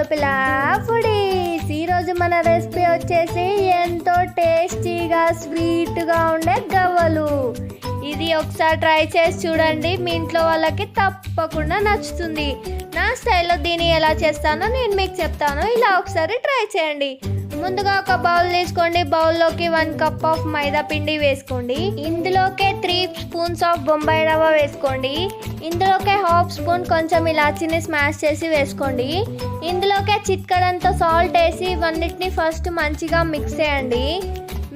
లోపల ఫుడీస్. ఈరోజు మన రెసిపీ వచ్చేసి ఎంతో టేస్టీగా స్వీట్గా ఉండే గవ్వలు. ఇది ఒకసారి ట్రై చేసి చూడండి, మీ ఇంట్లో వాళ్ళకి తప్పకుండా నచ్చుతుంది. నా స్టైల్లో దీన్ని ఎలా చేస్తానో నేను మీకు చెప్తాను, ఇలా ఒకసారి ట్రై చేయండి. ముందుగా ఒక బౌల్ తీసుకోండి. బౌల్లోకి 1 కప్ ఆఫ్ మైదా పిండి వేసుకోండి. ఇందులోకే 3 స్పూన్స్ ఆఫ్ బొంబాయి రవ్వ వేసుకోండి. ఇందులోకే 1/2 స్పూన్ కొంచెం ఇలాచీని స్మాష్ చేసి వేసుకోండి. ఇందులోకే చిటికెడంత సాల్ట్ వేసి ఇవన్నిటిని ఫస్ట్ మంచిగా మిక్స్ చేయండి.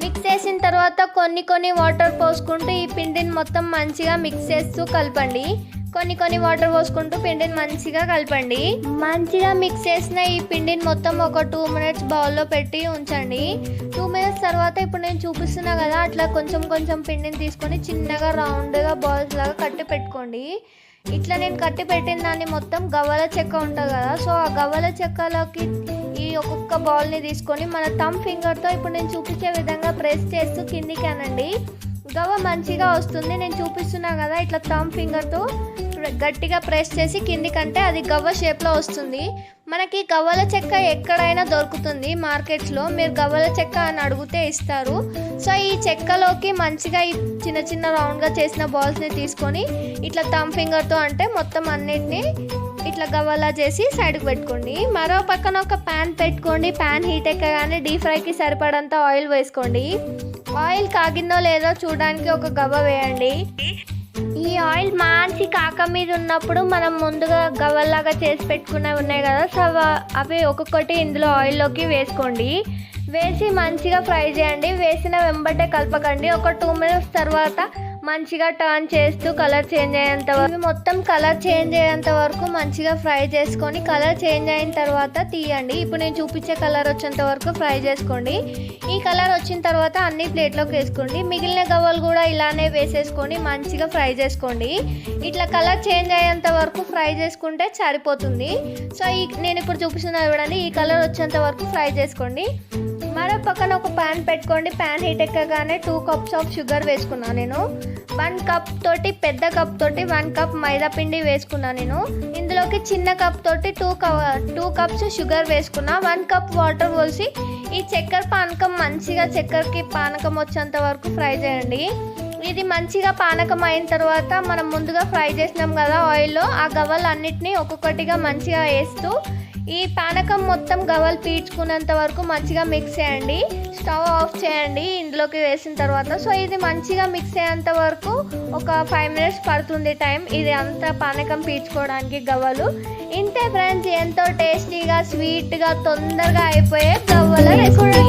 మిక్స్ చేసిన తర్వాత కొన్ని వాటర్ పోసుకుంటూ ఈ పిండిని మొత్తం మంచిగా మిక్స్ చేస్తూ కలపండి. కొన్ని వాటర్ పోసుకుంటూ పిండిని మంచిగా కలపండి. మంచిగా మిక్స్ చేసిన ఈ పిండిని మొత్తం ఒక 2 మినిట్స్ బౌల్లో పెట్టి ఉంచండి. 2 మినిట్స్ తర్వాత ఇప్పుడు నేను చూపిస్తున్నా కదా, అట్లా కొంచెం పిండిని తీసుకొని చిన్నగా రౌండ్గా బాల్స్ లాగా కట్టి పెట్టుకోండి. ఇట్లా నేను కట్టి పెట్టిన దాన్ని మొత్తం గవ్వల చెక్క ఉంటుంది కదా, సో ఆ గవ్వల చెక్కలోకి ఈ ఒక్కొక్క బాల్ని తీసుకొని మన థంబ్ ఫింగర్తో ఇప్పుడు నేను చూపించే విధంగా ప్రెస్ చేస్తూ కిందికి అనండి. గవ్వ మంచిగా వస్తుంది. నేను చూపిస్తున్నా కదా, ఇట్లా థంబ్ ఫింగర్తో గట్టిగా ప్రెస్ చేసి కిందికంటే అది గవ్వ షేప్లో వస్తుంది. మనకి గవ్వల చెక్క ఎక్కడైనా దొరుకుతుంది మార్కెట్స్లో, మీరు గవ్వల చెక్క అని అడిగితే ఇస్తారు. సో ఈ చెక్కలోకి మంచిగా ఈ చిన్న రౌండ్గా చేసిన బాల్స్ని తీసుకొని ఇట్లా థంబ్ ఫింగర్తో అంటే మొత్తం అన్నిటినీ ఇట్లా గవ్వలా చేసి సైడ్కి పెట్టుకోండి. మరో పక్కన ఒక ప్యాన్ పెట్టుకోండి. ప్యాన్ హీట్ ఎక్కగానే డీప్ ఫ్రైకి సరిపడంత ఆయిల్ వేసుకోండి. ఆయిల్ కాగిందో లేదో చూడడానికి ఒక గవ్వ వేయండి. ఈ ఆయిల్ మంచి కాక మీద ఉన్నప్పుడు మనం ముందుగా గవ్వల్లాగా చేసి పెట్టుకున్నవి ఉన్నాయి కదా, సో అవి ఒక్కొక్కటి ఇందులో ఆయిల్లోకి వేసుకోండి. వేసి మంచిగా ఫ్రై చేయండి. వేసిన వెంబటే కలపకండి. ఒక 2 మినిట్స్ తర్వాత మంచిగా టర్న్ చేస్తూ కలర్ చేంజ్ అయ్యేంత వరకు మొత్తం కలర్ చేంజ్ అయ్యేంత వరకు మంచిగా ఫ్రై చేసుకొని కలర్ చేంజ్ అయిన తర్వాత తీయండి. ఇప్పుడు నేను చూపించే కలర్ వచ్చేంత వరకు ఫ్రై చేసుకోండి. ఈ కలర్ వచ్చిన తర్వాత అన్ని ప్లేట్లోకి వేసుకోండి. మిగిలిన గవ్వలు కూడా ఇలానే వేసేసుకొని మంచిగా ఫ్రై చేసుకోండి. ఇట్లా కలర్ చేంజ్ అయ్యేంత వరకు ఫ్రై చేసుకుంటే సరిపోతుంది. సో నేను ఇప్పుడు చూపిస్తున్నా చూడండి, ఈ కలర్ వచ్చేంత వరకు ఫ్రై చేసుకోండి. మరో పక్కన ఒక ప్యాన్ పెట్టుకోండి. ప్యాన్ హీట్ ఎక్కగానే 2 కప్స్ ఆఫ్ షుగర్ వేసుకున్నాను నేను. 1 కప్ తోటి పెద్ద కప్ తోటి 1 కప్ మైదా పిండి వేసుకున్నాను నేను. ఇందులోకి చిన్న కప్ తోటి 2 కప్స్ షుగర్ వేసుకున్నా. 1 కప్ వాటర్ పోసి ఈ చక్కెర పానకం మంచిగా చక్కెరకి పానకం వచ్చేంత వరకు ఫ్రై చేయండి. ఇది మంచిగా పానకం అయిన తర్వాత మనం ముందుగా ఫ్రై చేసినాం కదా ఆయిల్లో, ఆ గవ్వలు అన్నిటినీ ఒక్కొక్కటిగా మంచిగా వేస్తూ ఈ పానకం మొత్తం గవ్వలు పీల్చుకునేంత వరకు మంచిగా మిక్స్ చేయండి. స్టవ్ ఆఫ్ చేయండి ఇందులోకి వేసిన తర్వాత. సో ఇది మంచిగా మిక్స్ అయ్యేంత వరకు ఒక 5 మినిట్స్ పడుతుంది టైం, ఇది అంతా పానకం పీల్చుకోవడానికి గవ్వలు. ఇంతే ఫ్రెండ్స్, ఎంతో టేస్టీగా స్వీట్గా తొందరగా అయిపోయే గవ్వల రెసిపీ.